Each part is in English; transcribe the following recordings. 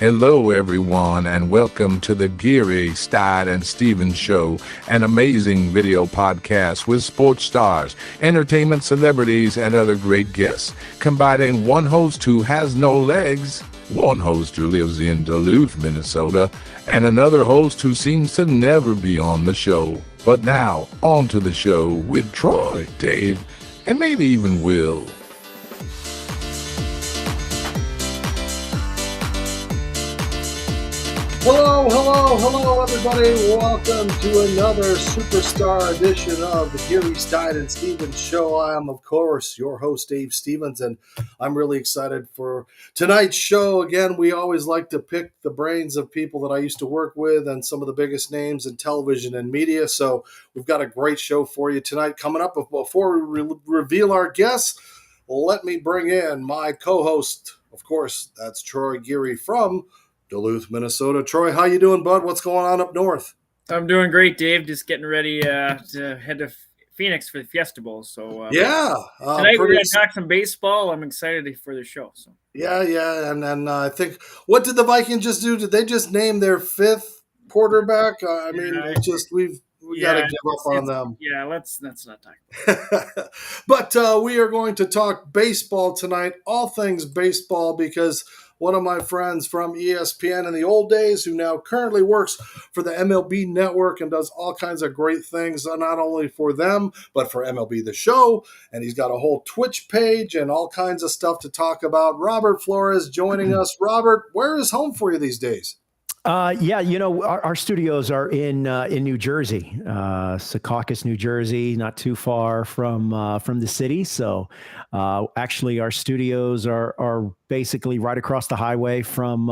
Hello, everyone, and welcome to the Geary, Stein and Stevens Show, an amazing video podcast with sports stars, entertainment celebrities, and other great guests, combining one host who has no legs, one host who lives in Duluth, Minnesota, and another host who seems to never be on the show. But now, on to the show with Troy, Dave, and maybe even Will. Hello, everybody. Welcome to another superstar edition of the Geary, Stein and Stevens Show. I am, of course, your host, Dave Stevens, and I'm really excited for tonight's show. Again, we always like to pick the brains of people that I used to work with and some of the biggest names in television and media, so we've got a great show for you tonight. Coming up, before we reveal our guests, let me bring in my co-host. Of course, that's Troy Geary from Duluth, Minnesota. Troy, how you doing, bud? What's going on up north? I'm doing great, Dave. Just getting ready to head to Phoenix for the Fiesta Bowl. So tonight we're going to talk some baseball. I'm excited for the show. So and I think, what did the Vikings just do? Did they just name their fifth quarterback? We got to give up on them. Yeah, let's not talk about it. But we are going to talk baseball tonight, all things baseball, because one of my friends from ESPN in the old days, who now currently works for the MLB Network and does all kinds of great things, not only for them, but for MLB the Show. And he's got a whole Twitch page and all kinds of stuff to talk about. Robert Flores joining us. Robert, where is home for you these days? Our studios are in New Jersey, Secaucus, New Jersey, not too far from the city. So actually, our studios are basically right across the highway from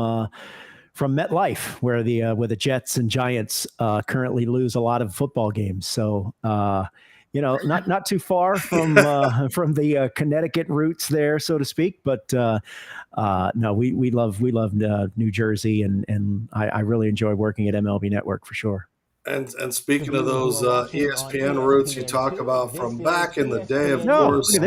MetLife, where the Jets and Giants currently lose a lot of football games. So not too far from the Connecticut roots there, so to speak. But no, we love New Jersey, and I really enjoy working at MLB Network for sure. And speaking of those ESPN roots you talk about from back in the day, of course,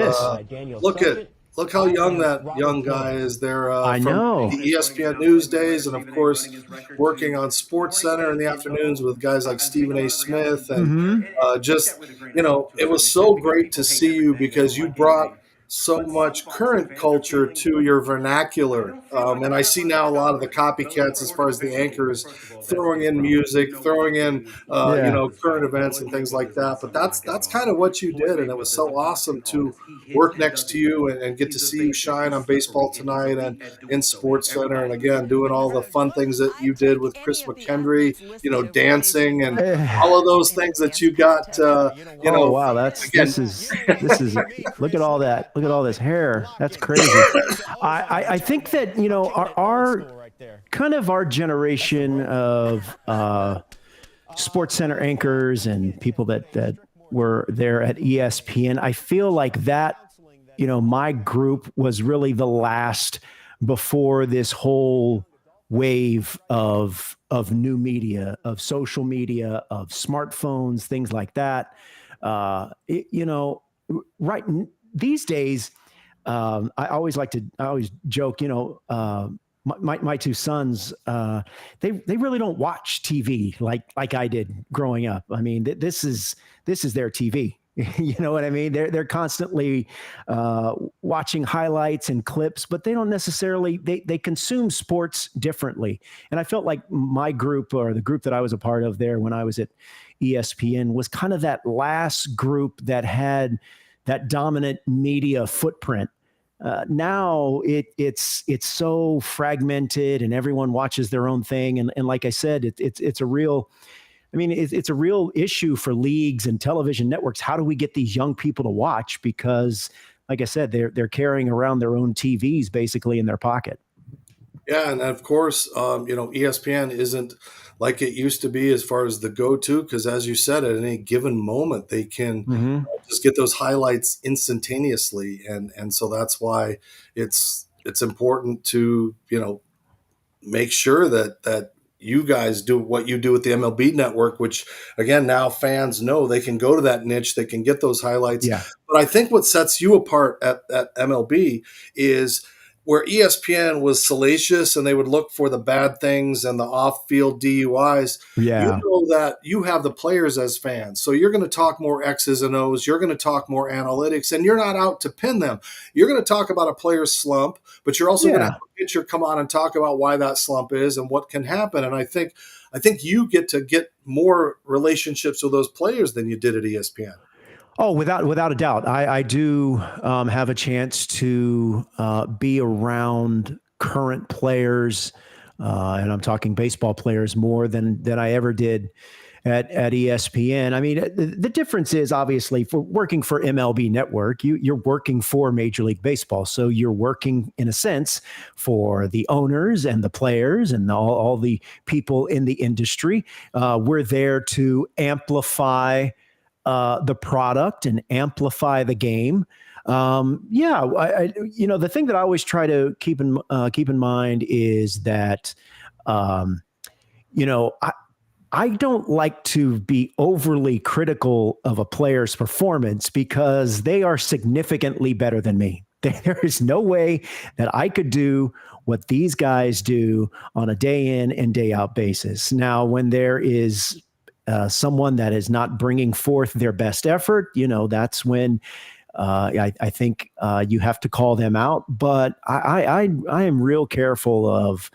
look how young that young guy is there. I know. From the ESPN News days, and of course, working on SportsCenter in the afternoons with guys like Stephen A. Smith. And it was so great to see you, because you brought so much current culture to your vernacular. And I see now a lot of the copycats as far as the anchors throwing in music, throwing in, current events and things like that. But that's kind of what you did. And it was so awesome to work next to you and get to see you shine on Baseball Tonight and in SportsCenter. And again, doing all the fun things that you did with Chris McKendry, dancing and all of those things that you got, Oh, wow. This is look at all that. Look at all this hair. That's crazy. I think that, our generation of SportsCenter anchors and people that were there at ESPN, I feel like that, my group was really the last before this whole wave of new media, of social media, of smartphones, things like that. Right these days, I always joke, my two sons, they really don't watch TV like I did growing up. I mean, this is their TV. You know what I mean? They're constantly watching highlights and clips, but they don't necessarily, they consume sports differently. And I felt like my group, or the group that I was a part of there when I was at ESPN, was kind of that last group that had that dominant media footprint. Now it's so fragmented, and everyone watches their own thing. And like I said, it's a real issue for leagues and television networks. How do we get these young people to watch? Because, like I said, they're carrying around their own TVs basically in their pocket. Yeah, and of course, ESPN isn't like it used to be as far as the go-to, because as you said, at any given moment, they can just get those highlights instantaneously. And so that's why it's important to, make sure that you guys do what you do with the MLB Network, which, again, now fans know they can go to that niche, they can get those highlights. Yeah. But I think what sets you apart at MLB is where ESPN was salacious and they would look for the bad things and the off-field DUIs, Yeah. you know that you have the players as fans. So you're going to talk more X's and O's. You're going to talk more analytics, and you're not out to pin them. You're going to talk about a player's slump, but you're also going to have a pitcher come on and talk about why that slump is and what can happen. And I think you get to get more relationships with those players than you did at ESPN. Oh, without a doubt. I do have a chance to be around current players, and I'm talking baseball players more than I ever did at ESPN. I mean, the difference is obviously for working for MLB Network, you're working for Major League Baseball. So you're working in a sense for the owners and the players and all the people in the industry. We're there to amplify the product and amplify the game. The thing that I always try to keep in mind is that, I don't like to be overly critical of a player's performance because they are significantly better than me. There is no way that I could do what these guys do on a day in and day out basis. Now, when there is someone that is not bringing forth their best effort, that's when I think you have to call them out. But I am real careful of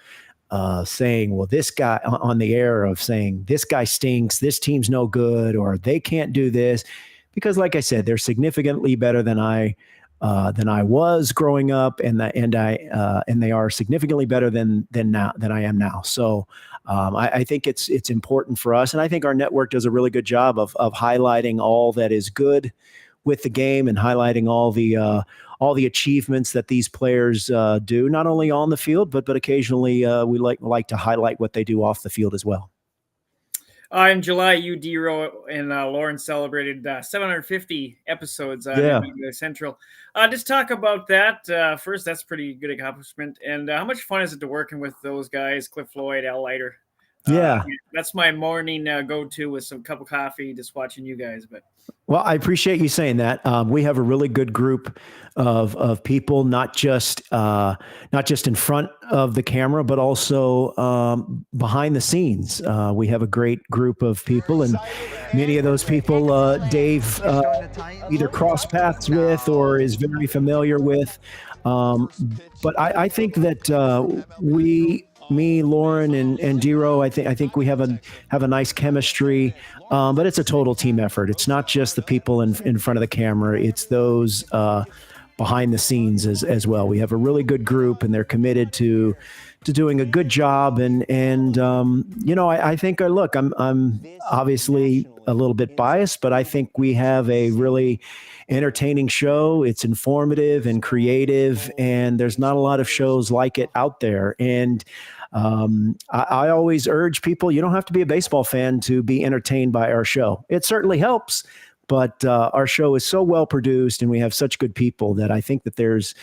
saying, well, this guy on the air of saying this guy stinks, this team's no good, or they can't do this, because like I said, they're significantly better than I was growing up, and they are significantly better than I am now. So I think it's important for us, and I think our network does a really good job of highlighting all that is good with the game and highlighting all the achievements that these players do, not only on the field, but occasionally we like to highlight what they do off the field as well. In July, you, D-Row, and Lauren celebrated 750 episodes on MLB Central. Just talk about that first. That's a pretty good accomplishment. And how much fun is it to working with those guys, Cliff Floyd, Al Leiter? That's my morning go-to with some cup of coffee, just watching you guys. But well, I appreciate you saying that. We have a really good group of people, not just in front of the camera, but also behind the scenes. We have a great group of people, and many of those people Dave either cross paths with or is very familiar with. But I think that me, Lauren, and Dero, I think we have a nice chemistry, but it's a total team effort. It's not just the people in front of the camera; it's those behind the scenes as well. We have a really good group, and they're committed to doing a good job. And I think look, I'm obviously a little bit biased, but I think we have a really entertaining show. It's informative and creative, and there's not a lot of shows like it out there. And I always urge people, you don't have to be a baseball fan to be entertained by our show. It certainly helps, but our show is so well produced and we have such good people that I think that there's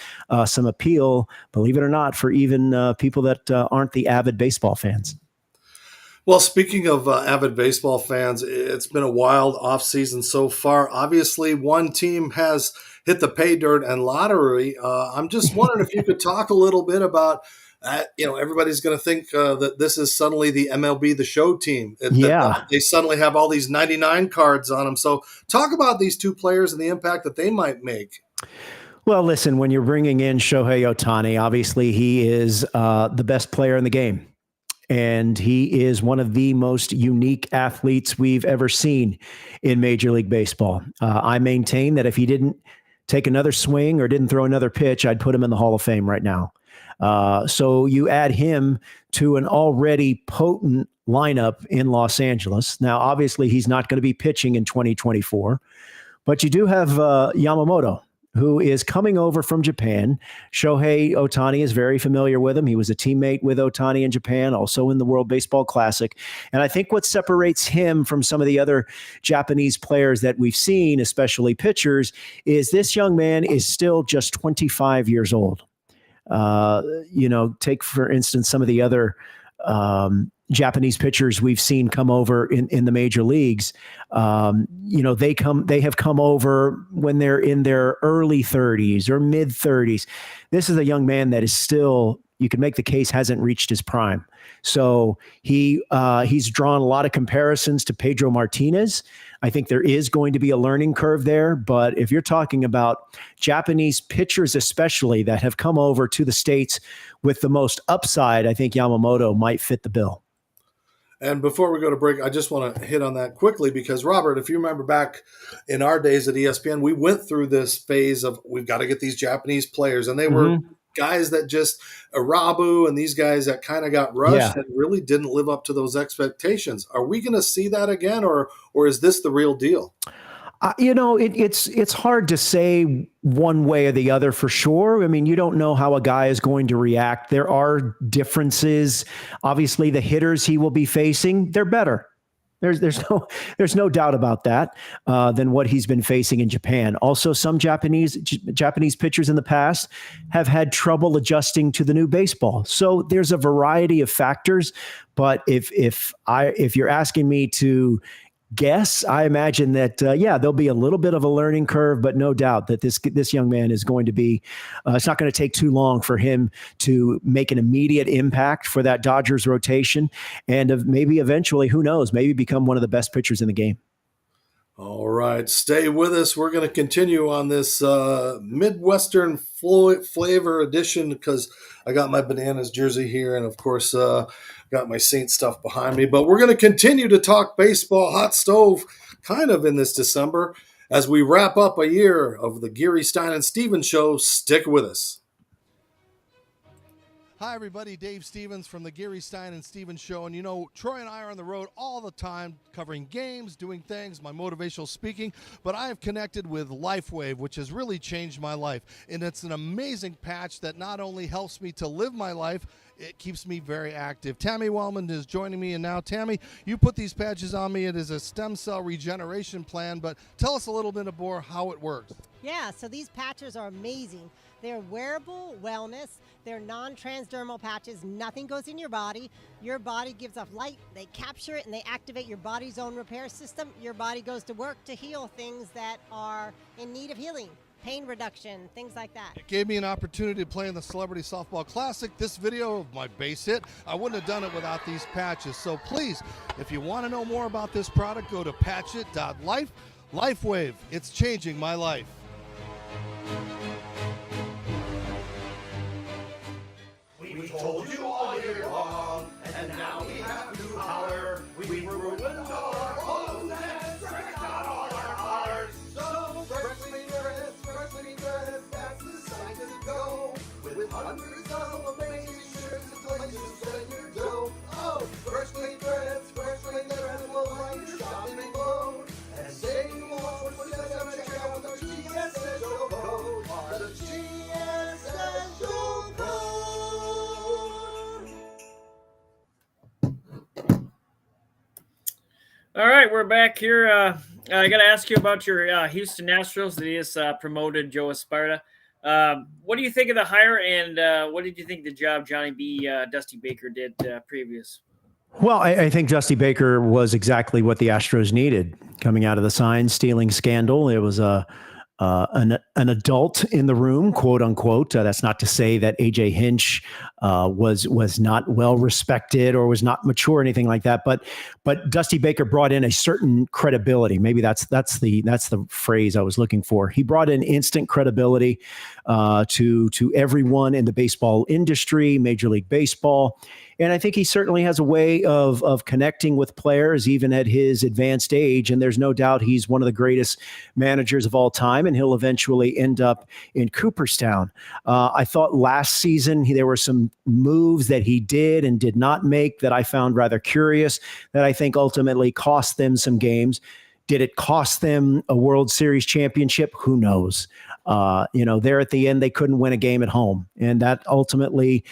some appeal, believe it or not, for even people that aren't the avid baseball fans. Well, speaking of avid baseball fans, it's been a wild offseason so far. Obviously, one team has hit the pay dirt and lottery. I'm just wondering if you could talk a little bit about everybody's going to think that this is suddenly the MLB the Show team. They suddenly have all these 99 cards on them. So talk about these two players and the impact that they might make. Well, listen, when you're bringing in Shohei Ohtani, obviously he is the best player in the game. And he is one of the most unique athletes we've ever seen in Major League Baseball. I maintain that if he didn't take another swing or didn't throw another pitch, I'd put him in the Hall of Fame right now. So you add him to an already potent lineup in Los Angeles. Now, obviously, he's not going to be pitching in 2024, but you do have Yamamoto, who is coming over from Japan. Shohei Ohtani is very familiar with him. He was a teammate with Ohtani in Japan, also in the World Baseball Classic. And I think what separates him from some of the other Japanese players that we've seen, especially pitchers, is this young man is still just 25 years old. Take, for instance, some of the other Japanese pitchers we've seen come over in the major leagues. They have come over when they're in their early 30s or mid 30s. This is a young man that is still, you can make the case, hasn't reached his prime. So he's drawn a lot of comparisons to Pedro Martinez. I think there is going to be a learning curve there. But if you're talking about Japanese pitchers, especially that have come over to the States with the most upside, I think Yamamoto might fit the bill. And before we go to break, I just want to hit on that quickly because, Robert, if you remember back in our days at ESPN, we went through this phase of we've got to get these Japanese players. And they were guys that just Arabu and these guys that kind of got rushed and really didn't live up to those expectations. Are we going to see that again, or is this the real deal? It's hard to say one way or the other for sure. I mean, you don't know how a guy is going to react. There are differences. Obviously, the hitters he will be facing, they're better. There's no doubt about that than what he's been facing in Japan. Also, some Japanese pitchers in the past have had trouble adjusting to the new baseball. So there's a variety of factors. But if you're asking me to guess, I imagine that, there'll be a little bit of a learning curve, but no doubt that this young man is going to be, it's not going to take too long for him to make an immediate impact for that Dodgers rotation and maybe eventually, who knows, maybe become one of the best pitchers in the game. All right, stay with us. We're going to continue on this Midwestern flavor edition because I got my Bananas jersey here and, of course, got my Saint stuff behind me. But we're going to continue to talk baseball, hot stove, kind of in this December as we wrap up a year of the Geary, Stein and Stevens Show. Stick with us. Hi, everybody. Dave Stevens from the Geary, Stein and Stevens Show. And, Troy and I are on the road all the time covering games, doing things, my motivational speaking. But I have connected with LifeWave, which has really changed my life. And it's an amazing patch that not only helps me to live my life, it keeps me very active. Tammy Wellman is joining me. And now, Tammy, you put these patches on me. It is a stem cell regeneration plan. But tell us a little bit more how it works. Yeah, so these patches are amazing. They're wearable wellness. They're non-transdermal patches. Nothing goes in your body. Your body gives off light. They capture it and they activate your body's own repair system. Your body goes to work to heal things that are in need of healing. Pain reduction, things like that. It gave me an opportunity to play in the Celebrity Softball Classic. This video of my base hit, I wouldn't have done it without these patches. So please, if you want to know more about this product, go to patchit.life. LifeWave, it's changing my life. We told you all year long, and now we have new power. We ruined all our homes and wrecked out all our collars. So freshly dressed, that's the sign to go. With hundreds of amazing shirts and places to spend your dough. Oh, freshly dressed will light your shopping load. And save you all 27 checkout with the GSS show code. The GSS show code. All right, we're back here. I got to ask you about your Houston Astros. They just promoted Joe Esparza. What do you think of the hire, and what did you think the job Johnny B. Dusty Baker did previous? Well, I think Dusty Baker was exactly what the Astros needed coming out of the sign stealing scandal. It was an adult in the room, quote unquote. That's not to say that AJ Hinch was not well respected or was not mature or anything like that. But Dusty Baker brought in a certain credibility. Maybe that's the phrase I was looking for. He brought in instant credibility to everyone in the baseball industry, Major League Baseball. And I think he certainly has a way of connecting with players, even at his advanced age. And there's no doubt he's one of the greatest managers of all time, and he'll eventually end up in Cooperstown. I thought last season there were some moves that he did and did not make that I found rather curious, that I think ultimately cost them some games. Did it cost them a World Series championship? Who knows? There at the end, they couldn't win a game at home. And that ultimately,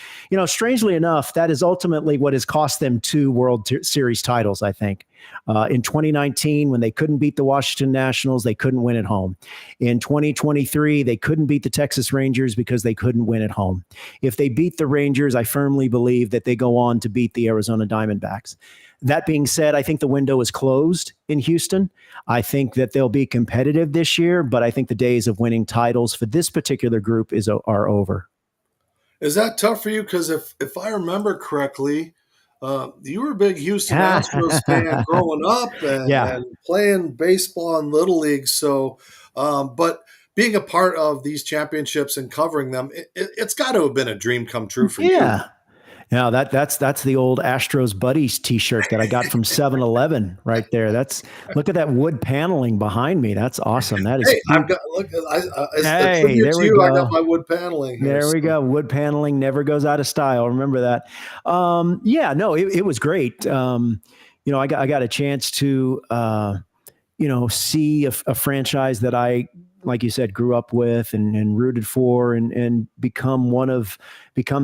strangely enough, that is ultimately what has cost them 2 World Series titles, I think. In 2019, when they couldn't beat the Washington Nationals, they couldn't win at home. In 2023, they couldn't beat the Texas Rangers because they couldn't win at home. If they beat the Rangers, I firmly believe that they go on to beat the Arizona Diamondbacks. That being said, I think the window is closed in Houston. I think that they'll be competitive this year, but I think the days of winning titles for this particular group are over. Is that tough for you? Because if I remember correctly, you were a big Houston Astros fan growing up and playing baseball in Little League. So, but being a part of these championships and covering them, it's got to have been a dream come true for you. Yeah, that's the old Astros Buddies T-shirt that I got from 7-Eleven right there. Look at that wood paneling behind me. That's awesome. That is. Hey, I've got there we go. I got my wood paneling here. There we go. Wood paneling never goes out of style. Remember that. It was great. I got a chance to see a franchise that I, like you said, grew up with and rooted for and become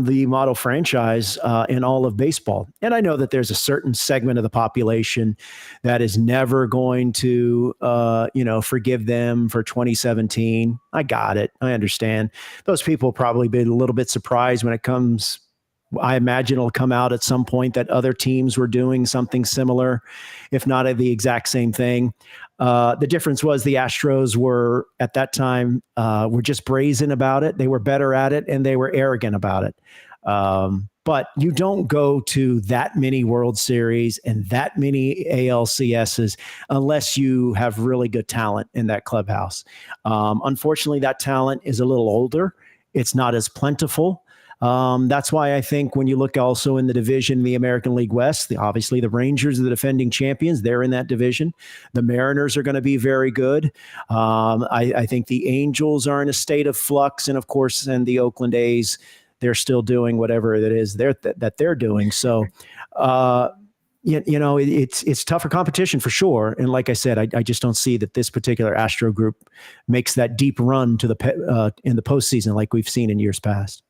the model franchise in all of baseball. And I know that there's a certain segment of the population that is never going to, forgive them for 2017. I got it. I understand. Those people probably be a little bit surprised when it comes. I imagine it'll come out at some point that other teams were doing something similar, if not the exact same thing. The difference was the Astros were at that time were just brazen about it. They were better at it and they were arrogant about it. But you don't go to that many World Series and that many ALCSs unless you have really good talent in that clubhouse. Unfortunately, that talent is a little older. It's not as plentiful. That's why I think when you look also in the division, the American League West, obviously the Rangers are the defending champions. They're in that division. The Mariners are going to be very good. I think the Angels are in a state of flux. And of course, and the Oakland A's, they're still doing whatever it is that they're doing. So, it's tougher competition for sure. And like I said, I just don't see that this particular Astro group makes that deep run to in the postseason like we've seen in years past.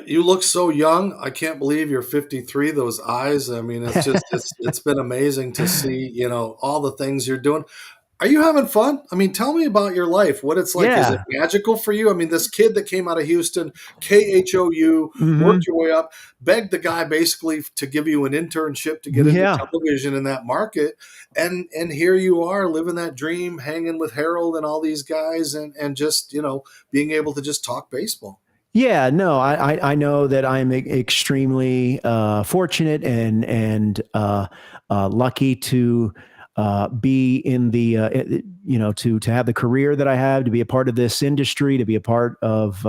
You look so young. I can't believe you're 53. Those eyes. I mean, it's just it's been amazing to see, all the things you're doing. Are you having fun? I mean, tell me about your life. What it's like. Yeah. Is it magical for you? I mean, this kid that came out of Houston, KHOU, worked your way up, begged the guy basically to give you an internship to get into television in that market. And here you are living that dream, hanging with Harold and all these guys and just, being able to just talk baseball. Yeah, no, I know that I'm extremely fortunate and lucky to be in the to have the career that I have, to be a part of this industry, to be a part of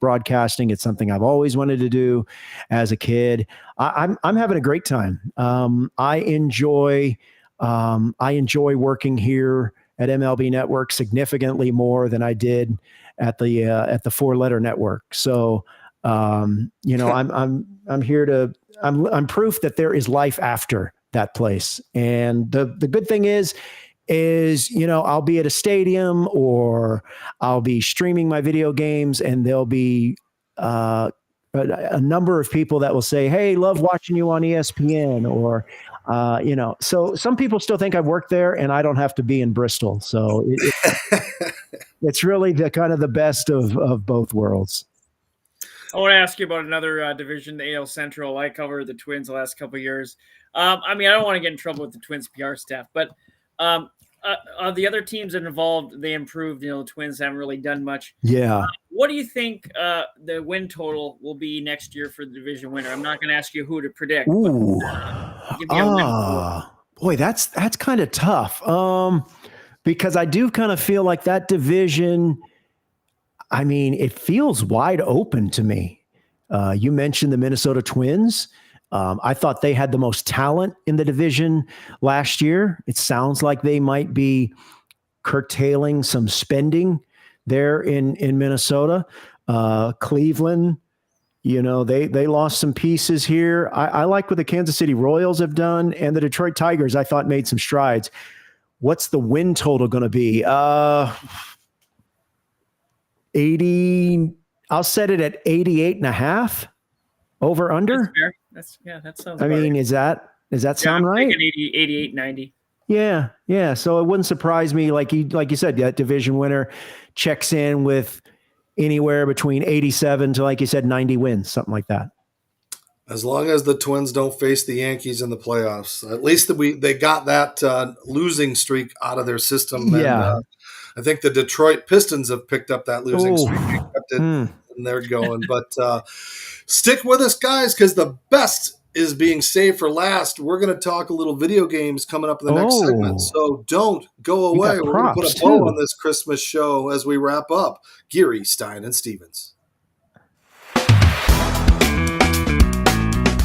broadcasting. It's something I've always wanted to do as a kid. I'm having a great time. I enjoy working here at MLB Network significantly more than I did at the 4-letter network. So, I'm proof that there is life after that place. And the good thing is, I'll be at a stadium or I'll be streaming my video games and there'll be, a number of people that will say, "Hey, love watching you on ESPN," or, so some people still think I've worked there and I don't have to be in Bristol. So it's really the kind of the best of both worlds. I want to ask you about another division, the AL Central. I covered the Twins the last couple of years. I don't want to get in trouble with the Twins PR staff, but the other teams that involved, they improved. The Twins haven't really done much. Yeah. What do you think the win total will be next year for the division winner? I'm not going to ask you who to predict. Ooh. Give me a win. Boy, that's kind of tough. Because I do kind of feel like that division, I mean, it feels wide open to me. You mentioned the Minnesota Twins. I thought they had the most talent in the division last year. It sounds like they might be curtailing some spending there in Minnesota. Cleveland, they lost some pieces here. I like what the Kansas City Royals have done, and the Detroit Tigers, I thought, made some strides. What's the win total going to be? 80. I'll set it at 88.5 over under. That's fair. That sounds I mean, right. does that sound I'm right? thinking 88, 90. Yeah. So it wouldn't surprise me, like you said, that division winner checks in with anywhere between 87 to, like you said, 90 wins, something like that. As long as the Twins don't face the Yankees in the playoffs, at least they got that losing streak out of their system. Yeah. And, I think the Detroit Pistons have picked up that losing streak and kept it, and they're going. But stick with us, guys, because the best is being saved for last. We're going to talk a little video games coming up in the next segment. So don't go away. We're going to put a bow on this Christmas show as we wrap up. Geary, Stein, and Stevens.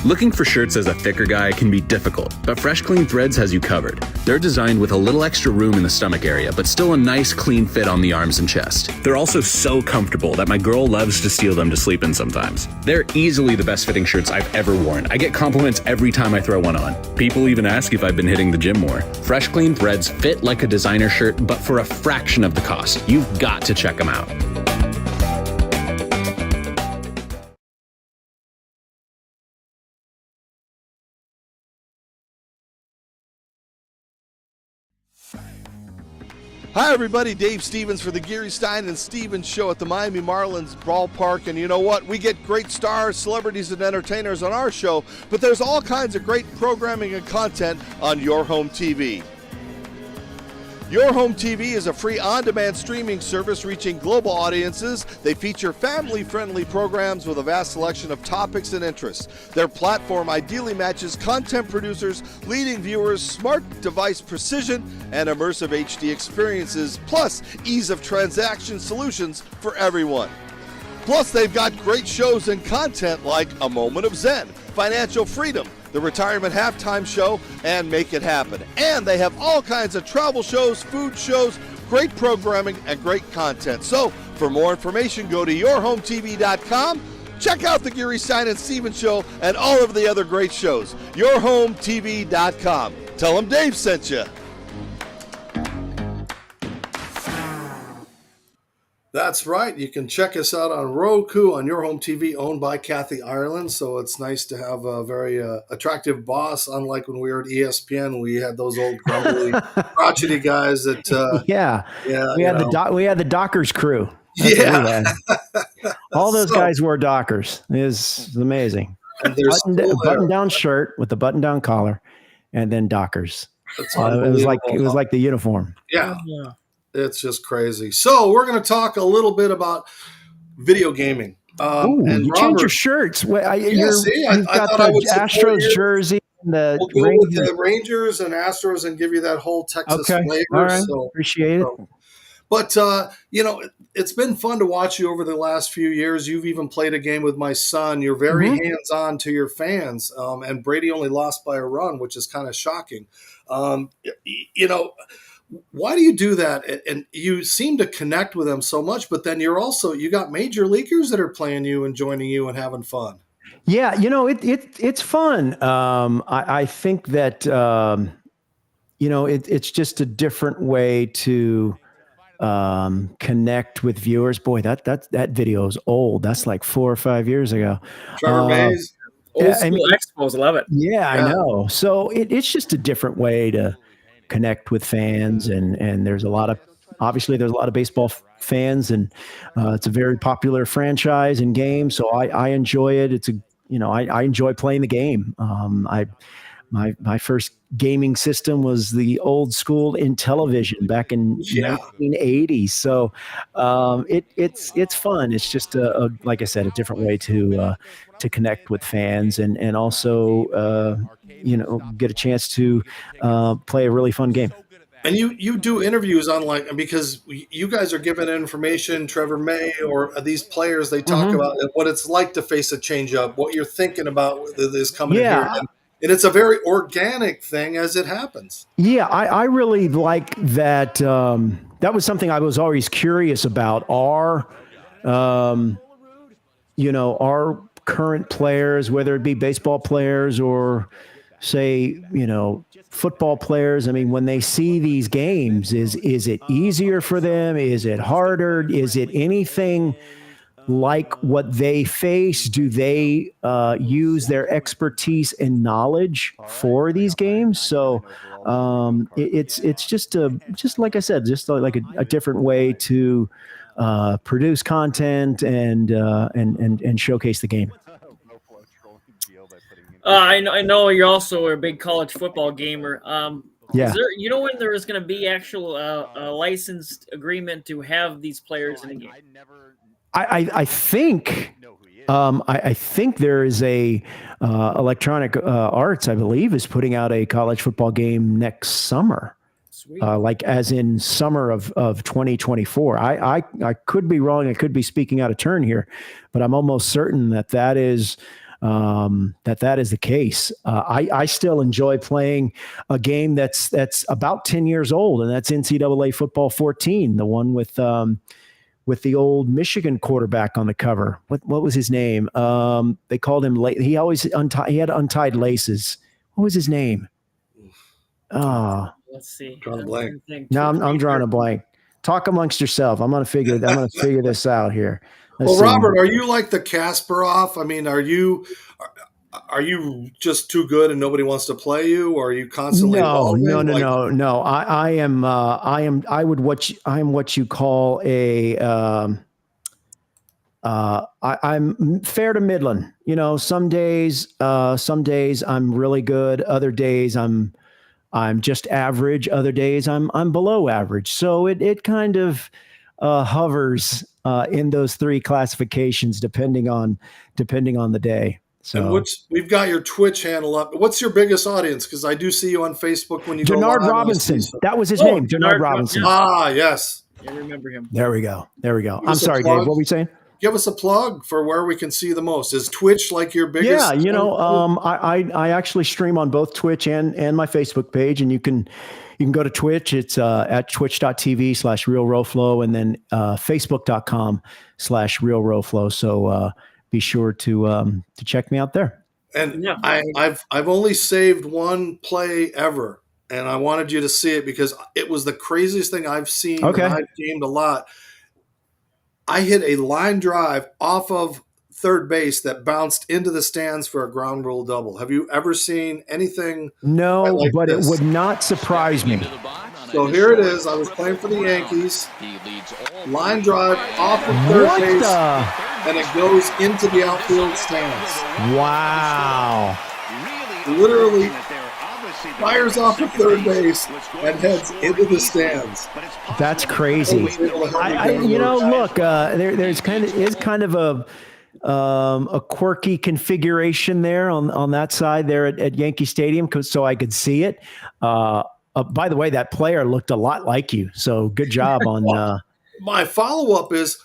Looking for shirts as a thicker guy can be difficult, but Fresh Clean Threads has you covered. They're designed with a little extra room in the stomach area, but still a nice clean fit on the arms and chest. They're also so comfortable that my girl loves to steal them to sleep in sometimes. They're easily the best fitting shirts I've ever worn. I get compliments every time I throw one on. People even ask if I've been hitting the gym more. Fresh Clean Threads fit like a designer shirt, but for a fraction of the cost. You've got to check them out. Hi, everybody. Dave Stevens for the Geary, Stein and Stevens Show at the Miami Marlins ballpark. And you know what? We get great stars, celebrities, and entertainers on our show, but there's all kinds of great programming and content on Your Home TV. Your Home TV is a free on-demand streaming service reaching global audiences. They feature family-friendly programs with a vast selection of topics and interests. Their platform ideally matches content producers, leading viewers, smart device precision, and immersive HD experiences, plus ease of transaction solutions for everyone. Plus, they've got great shows and content like A Moment of Zen, Financial Freedom, The Retirement Halftime Show, and Make It Happen. And they have all kinds of travel shows, food shows, great programming, and great content. So, for more information, go to yourhometv.com. Check out the Geary, Stein and Stevens Show and all of the other great shows. Yourhometv.com. Tell them Dave sent you. That's right. You can check us out on Roku on Your Home TV, owned by Kathy Ireland. So it's nice to have a very attractive boss, unlike when we were at ESPN. We had those old grumbly, crotchety guys that we had the Dockers crew. That's what we had. All those guys wore Dockers. It's amazing. Button down shirt with the button down collar, and then Dockers. It was like the uniform. Yeah. It's just crazy. So we're going to talk a little bit about video gaming. You changed your shirts. You've got the Astros jersey. We'll go with the Rangers and Astros and give you that whole Texas flavor. All right. So, appreciate it. But, it's been fun to watch you over the last few years. You've even played a game with my son. You're very hands-on to your fans. And Brady only lost by a run, which is kind of shocking. Why do you do that? And you seem to connect with them so much, but then you got major leaguers that are playing you and joining you and having fun. Yeah, it's fun. I think that it's just a different way to connect with viewers. Boy, that video is old. That's like 4 or 5 years ago. Trevor Mays, old school Expos, love it. Yeah, I know. So it's just a different way to connect with fans, and there's a lot of baseball fans, and it's a very popular franchise and game. So I enjoy it. I enjoy playing the game. My first gaming system was the old school Intellivision back in 1980. So it's fun. It's just like I said, a different way to connect with fans and also get a chance to play a really fun game. And you do interviews because you guys are giving information, Trevor May or these players, they talk about what it's like to face a changeup, what you're thinking about this coming in here. And it's a very organic thing as it happens. Yeah, I really like that. That was something I was always curious about. Our current players, whether it be baseball players or say, football players, I mean, when they see these games, is it easier for them? Is it harder? Is it anything like what they face? Do they use their expertise and knowledge for these games? So it's just like I said, just like a different way to produce content and showcase the game. I know you're also a big college football gamer. Yeah. When there is going to be actual a licensed agreement to have these players in a game? I think there is a Electronic Arts, I believe, is putting out a college football game next summer. Like as in summer of 2024. I could be wrong. I could be speaking out of turn here, but I'm almost certain that is the case. I still enjoy playing a game that's about 10 years old, and that's NCAA Football 14, the one with the old Michigan quarterback on the cover. What was his name? They called him late. He had untied laces. What was his name? Let's see. Now I'm drawing a blank. Talk amongst yourself. I'm gonna figure this out here. Well, Robert, are you like the Kasparov? I mean, are you just too good and nobody wants to play you, or are you constantly evolving? No. I am what you call I'm fair to middling. Some days I'm really good. Other days I'm just average. Other days I'm below average. So it kind of hovers in those three classifications depending on the day. So and we've got your Twitch handle up. What's your biggest audience? Because I do see you on Facebook when you go live. Denard Robinson. That was his name. Denard Robinson. Ah, yes. I remember him. There we go. I'm sorry, Dave. What were we saying? Give us a plug for where we can see the most. Is Twitch like your biggest? Yeah, I actually stream on both Twitch and my Facebook page, and you can go to Twitch. It's at twitch.tv/RealRowFlow, and then facebook.com/RealRowFlow. So be sure to check me out there. And yeah. I've only saved one play ever, and I wanted you to see it because it was the craziest thing I've seen. Okay. And I've gamed a lot. I hit a line drive off of third base that bounced into the stands for a ground rule double. Have you ever seen anything? No, like but this? It would not surprise me. So here it is. I was playing for the Yankees. Line drive off of third base, and it goes into the outfield stands. Wow. Literally fires off of third base and heads into the stands. That's crazy. Look, there's kind of a quirky configuration there on that side there at Yankee Stadium, so I could see it. By the way, that player looked a lot like you, so good job on. My follow-up is,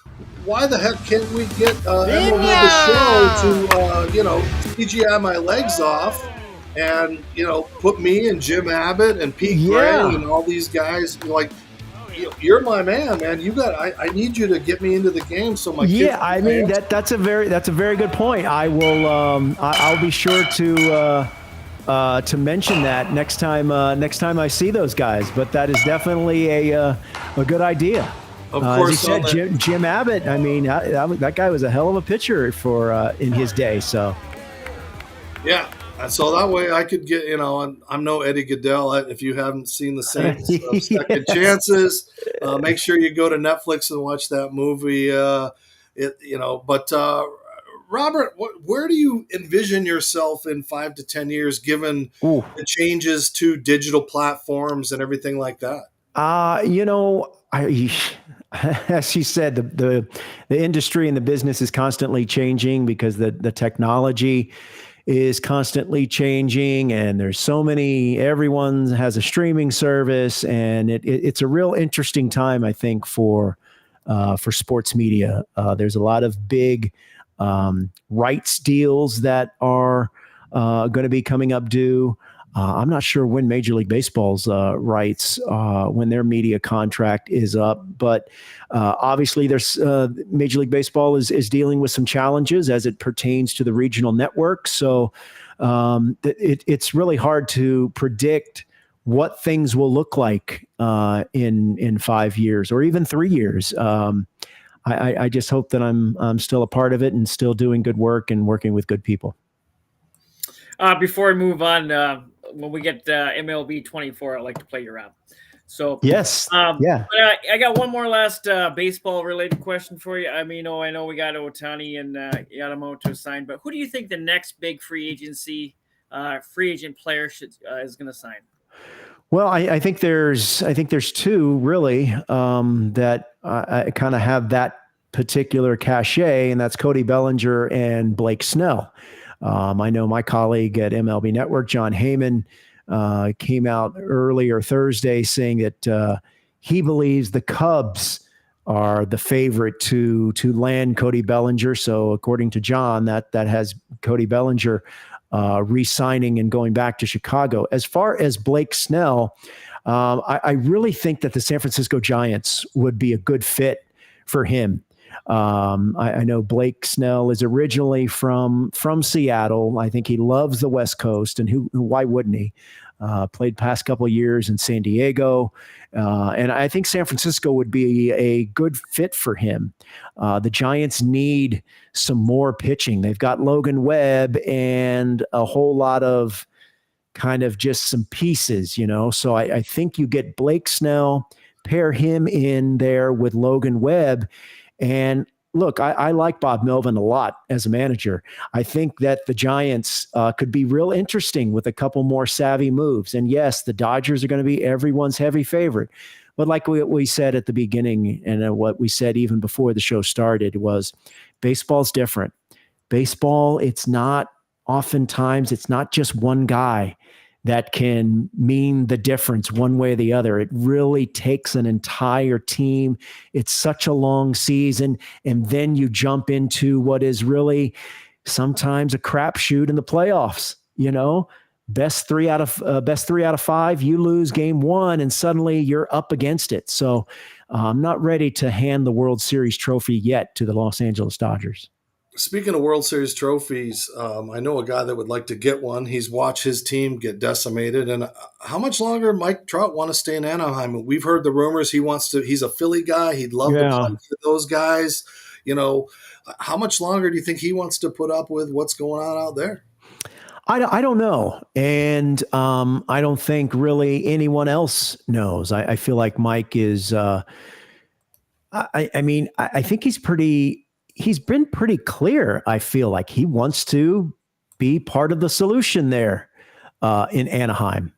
why the heck can't we get MLB the Show to CGI my legs off? And, put me and Jim Abbott and Pete Gray and all these guys, like, you're my man. I need you to get me into the game so my kids I mean, that's a very good point. I will, I'll be sure to mention that next time I see those guys. But that is definitely a good idea. Of course, as you said, Jim Abbott. I mean, that guy was a hell of a pitcher in his day. So, yeah. So that way I could get, I'm no Eddie Goodell. If you haven't seen the Saints Second Chances, make sure you go to Netflix and watch that movie. But Robert, where do you envision yourself in 5 to 10 years, given the changes to digital platforms and everything like that? As you said, the industry and the business is constantly changing because the technology is constantly changing, and there's so many. Everyone has a streaming service, and it's a real interesting time, I think, for sports media. There's a lot of big rights deals that are going to be coming up due. I'm not sure when Major League Baseball's rights, when their media contract is up, but obviously there's Major League Baseball is dealing with some challenges as it pertains to the regional network. So It's really hard to predict what things will look like in 5 years or even 3 years. I just hope that I'm still a part of it and still doing good work and working with good people. Before we move on, when we get MLB 24, I'd like to play your round. So yes, yeah. But, I got one more last baseball related question for you. I mean, I know we got Ohtani and Yamamoto signed, but who do you think the next big free agent player is going to sign? Well, I think there's two really that I kind of have that particular cachet, and that's Cody Bellinger and Blake Snell. I know my colleague at MLB Network, John Heyman, came out earlier Thursday saying that he believes the Cubs are the favorite to land Cody Bellinger. So according to John, that has Cody Bellinger re-signing and going back to Chicago. As far as Blake Snell, I really think that the San Francisco Giants would be a good fit for him. I know Blake Snell is originally from Seattle. I think he loves the West Coast, and why wouldn't he? Played past couple of years in San Diego. And I think San Francisco would be a good fit for him. The Giants need some more pitching. They've got Logan Webb and a whole lot of kind of just some pieces, So I think you get Blake Snell, pair him in there with Logan Webb. And look, I like Bob Melvin a lot as a manager. I think that the Giants could be real interesting with a couple more savvy moves. And yes, the Dodgers are going to be everyone's heavy favorite. But like we said at the beginning, and what we said even before the show started, was baseball's different. Baseball, it's not just one guy that can mean the difference one way or the other. It really takes an entire team. It's such a long season. And then you jump into what is really sometimes a crapshoot in the playoffs, best three out of five, you lose game one and suddenly you're up against it. So I'm not ready to hand the World Series trophy yet to the Los Angeles Dodgers. Speaking of World Series trophies, I know a guy that would like to get one. He's watched his team get decimated. And how much longer Mike Trout want to stay in Anaheim? We've heard the rumors he's a Philly guy. He'd love to play for those guys. How much longer do you think he wants to put up with what's going on out there? I don't know. And I don't think really anyone else knows. I feel like Mike is, I think he's been pretty clear. I feel like he wants to be part of the solution there in Anaheim.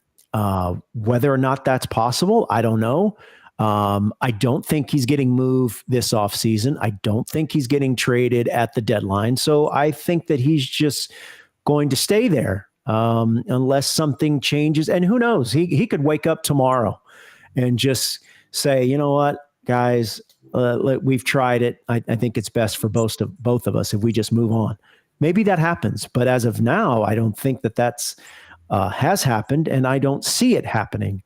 Whether or not that's possible, I don't know. I don't think he's getting moved this offseason. I don't think he's getting traded at the deadline. So I think that he's just going to stay there unless something changes. And who knows? He could wake up tomorrow and just say, you know what, guys, we've tried it. I think it's best for both of us if we just move on. Maybe that happens, but as of now, I don't think that's has happened, and I don't see it happening.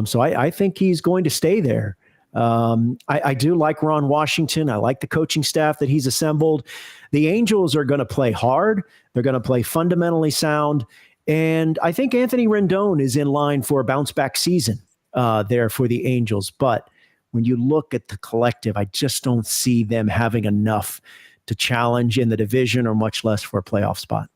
So I think he's going to stay there. I do like Ron Washington. I like the coaching staff that he's assembled. The Angels are going to play hard. They're going to play fundamentally sound. And I think Anthony Rendon is in line for a bounce back season there for the Angels. But when you look at the collective, I just don't see them having enough to challenge in the division or much less for a playoff spot.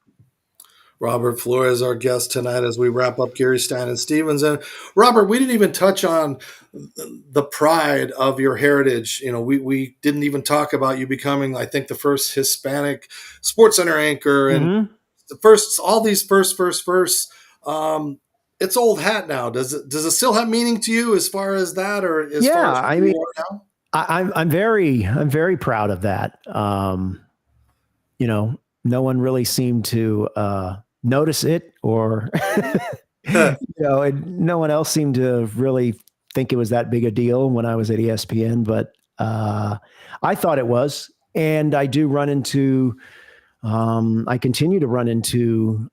Robert Flores, our guest tonight, as we wrap up Geary, Stein and Stevens. And Robert, we didn't even touch on the pride of your heritage. We didn't even talk about you becoming, I think, the first Hispanic SportsCenter anchor, and the first, all these first. It's old hat now. Does it still have meaning to you as far as that, or as far as who you are now? I'm very proud of that. No one really seemed to notice it, or no one else seemed to really think it was that big a deal when I was at ESPN, but I thought it was. And I do run into, I continue to run into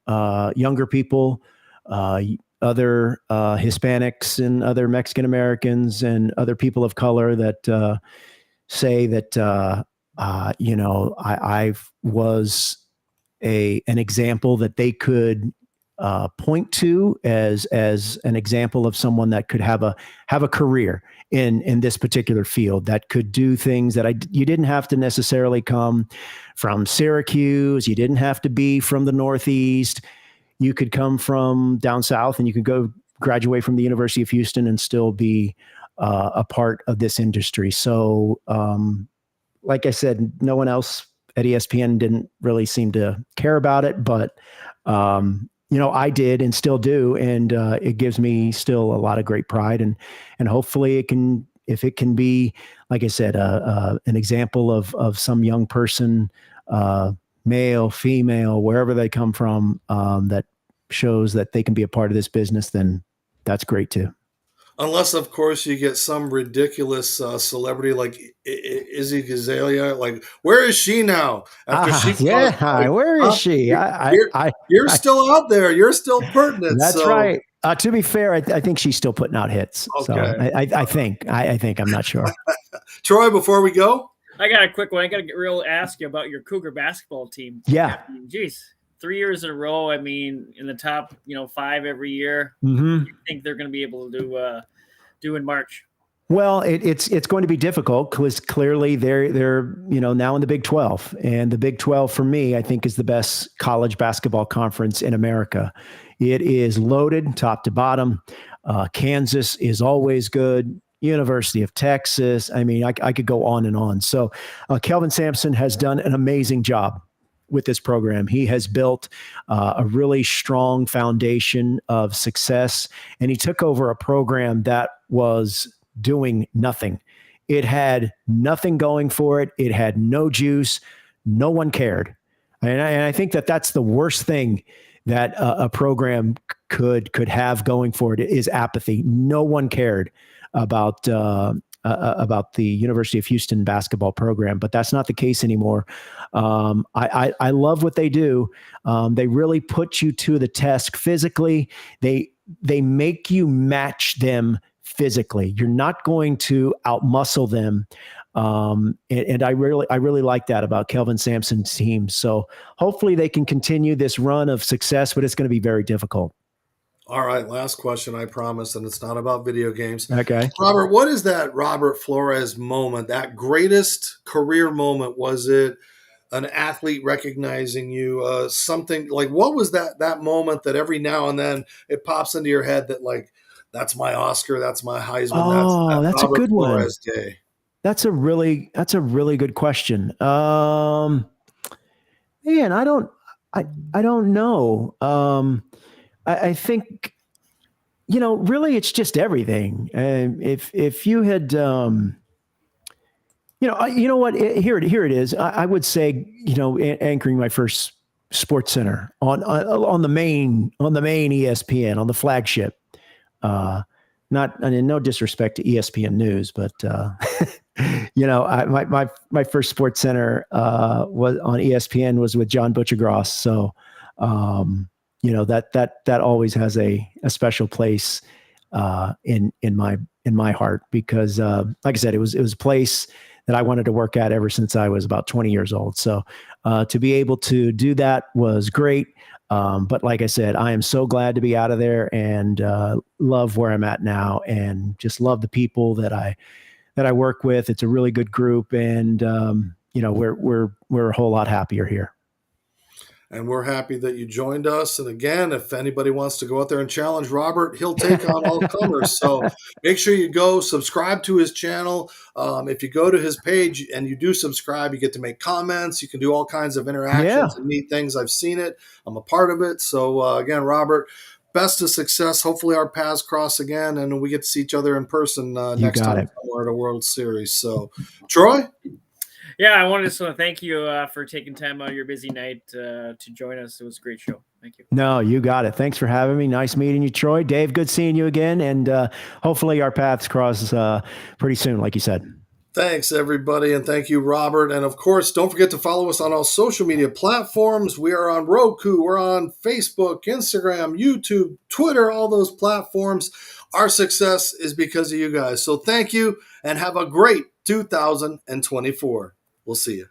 younger people, other Hispanics and other Mexican Americans and other people of color that say that, I was an example that they could point to as an example of someone that could have a career in this particular field, that could do things that you didn't have to necessarily come from Syracuse. You didn't have to be from the Northeast. You could come from down south, and you could go graduate from the University of Houston and still be a part of this industry. So, like I said, no one else at ESPN didn't really seem to care about it, but I did and still do, and it gives me still a lot of great pride, and hopefully if it can be, like I said, an example of some young person, male, female, wherever they come from, that shows that they can be a part of this business, then that's great too. Unless, of course, you get some ridiculous celebrity like Izzy Azalea. Like, where is she now? Where is she? You're still out there. You're still pertinent. That's right. To be fair, I think she's still putting out hits. Okay. So I think I'm not sure. Troy, before we go, I got a quick one. I got to ask you about your Cougar basketball team. Yeah. Geez, 3 years in a row. I mean, in the top, 5 every year. Mm-hmm. What do you think they're going to be able to do in March? Well, it's going to be difficult because clearly they're now in the Big 12, and the Big 12 for me, I think, is the best college basketball conference in America. It is loaded top to bottom. Kansas is always good. University of Texas. I mean, I could go on and on. So Kelvin Sampson has done an amazing job with this program. He has built a really strong foundation of success, and he took over a program that was doing nothing. It had nothing going for it. It had no juice. No one cared. And I think that's the worst thing that a program could have going for it is apathy. No one cared about the University of Houston basketball program, but that's not the case anymore. I love what they do. They really put you to the test physically. They make you match them physically. You're not going to outmuscle them. And I really like that about Kelvin Sampson's team. So hopefully they can continue this run of success, but it's going to be very difficult. All right, last question, I promise, and it's not about video games. Okay. Robert, what is that Robert Flores moment, that greatest career moment? Was it an athlete recognizing you? Something like, what was that moment that every now and then it pops into your head that, like, that's my Oscar, that's my Heisman, that's Robert a good Flores one. Day? That's a really good question. Man, I don't know. I think, really it's just everything. If you had, you know what, here it is. I would say, anchoring my first SportsCenter on the main ESPN, on the flagship, no disrespect to ESPN News, but, my first SportsCenter was on ESPN was with John Butchergross. So, that always has a special place in my heart because, like I said, it was a place that I wanted to work at ever since I was about 20 years old. So to be able to do that was great. But like I said, I am so glad to be out of there and love where I'm at now, and just love the people that I work with. It's a really good group, and we're a whole lot happier here. And we're happy that you joined us. And again, if anybody wants to go out there and challenge Robert, he'll take on all comers. So make sure you go subscribe to his channel. If you go to his page and you do subscribe, you get to make comments. You can do all kinds of interactions and neat things. I've seen it. I'm a part of it. So again, Robert, best of success. Hopefully our paths cross again and we get to see each other in person next time we're at a World Series. So Troy? Yeah, I wanted to thank you for taking time out of your busy night to join us. It was a great show. Thank you. No, you got it. Thanks for having me. Nice meeting you, Troy. Dave, good seeing you again. And hopefully our paths cross pretty soon, like you said. Thanks, everybody, and thank you, Robert. And, of course, don't forget to follow us on all social media platforms. We are on Roku. We're on Facebook, Instagram, YouTube, Twitter, all those platforms. Our success is because of you guys. So thank you, and have a great 2024. We'll see you.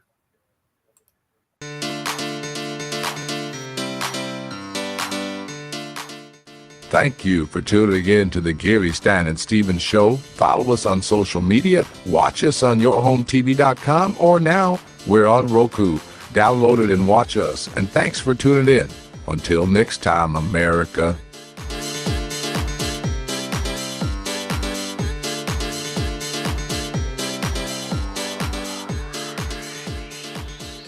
Thank you for tuning in to the Geary, Stein and Stevens Show. Follow us on social media. Watch us on yourhometv.com, or now we're on Roku. Download it and watch us. And thanks for tuning in. Until next time, America.